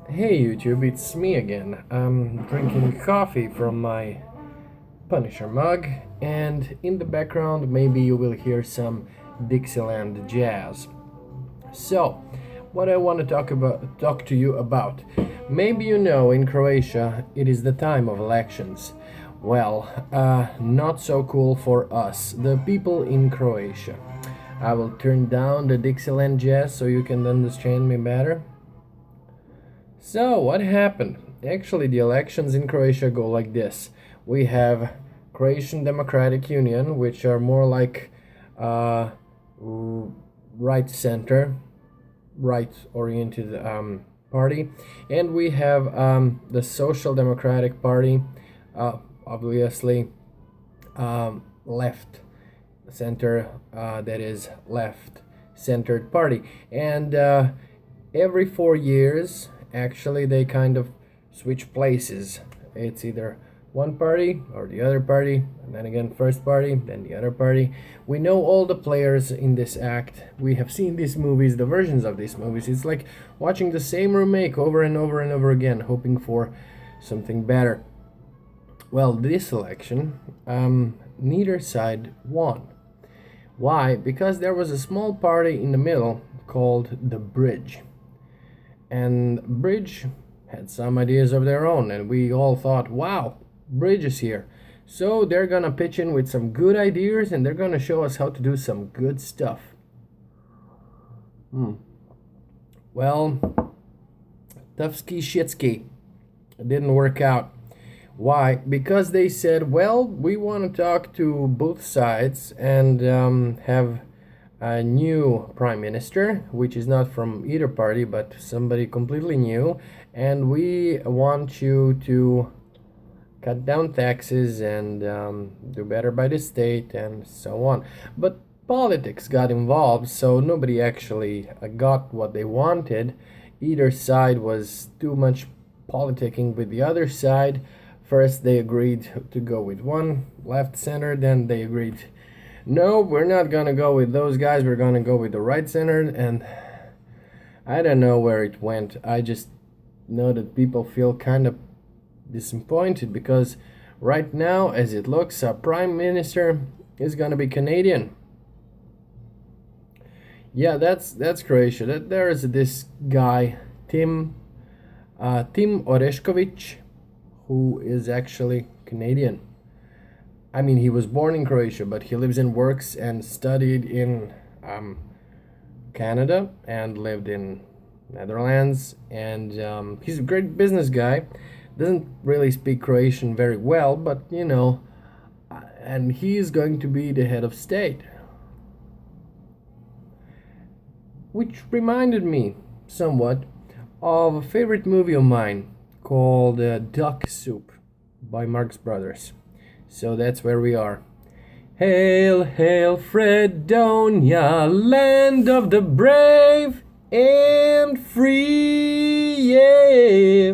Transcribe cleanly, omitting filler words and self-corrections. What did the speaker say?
Hey YouTube, it's me again. I'm drinking coffee from my Punisher mug, and in the background, maybe you will hear some Dixieland jazz. So, what I want to talk to you about. Maybe you know in Croatia it is the time of elections. Well, not so cool for us, the people in Croatia. I will turn down the Dixieland jazz so you can understand me better. So, what happened? Actually, the elections in Croatia go like this. We have Croatian Democratic Union, which are more like right center, right oriented party, and we have the Social Democratic Party, obviously left center, that is left centered party, and every 4 years actually they kind of switch places. It's either one party or the other party, and then again first party, then the other party. We know all the players in this act. We have seen these movies, the versions of these movies. It's like watching the same remake over and over and over again, hoping for something better. Well, this election, neither side won. Why? Because there was a small party in the middle called the Bridge. And Bridge had some ideas of their own, and we all thought, wow, Bridge is here. So they're gonna pitch in with some good ideas, and they're gonna show us how to do some good stuff. Well, Tufsky Shitsky. It didn't work out. Why? Because they said, well, we want to talk to both sides and have a new prime minister, which is not from either party, but somebody completely new. And we want you to cut down taxes and do better by the state and so on. But politics got involved, so nobody actually got what they wanted. Either side was too much politicking with the other side. First, they agreed to go with one left center, then they agreed, no, we're not gonna go with those guys, we're gonna go with the right center, and I don't know where it went. I just know that people feel kind of disappointed because right now, as it looks, our prime minister is gonna be Canadian. Yeah, that's Croatia. There is this guy, Tim Orešković, who is actually Canadian. I mean, he was born in Croatia, but he lives and works and studied in Canada and lived in Netherlands. And he's a great business guy. Doesn't really speak Croatian very well, but and he is going to be the head of state. Which reminded me somewhat of a favorite movie of mine called Duck Soup by Marx Brothers. So that's where we are. Hail, hail, Fredonia, land of the brave and free, yeah.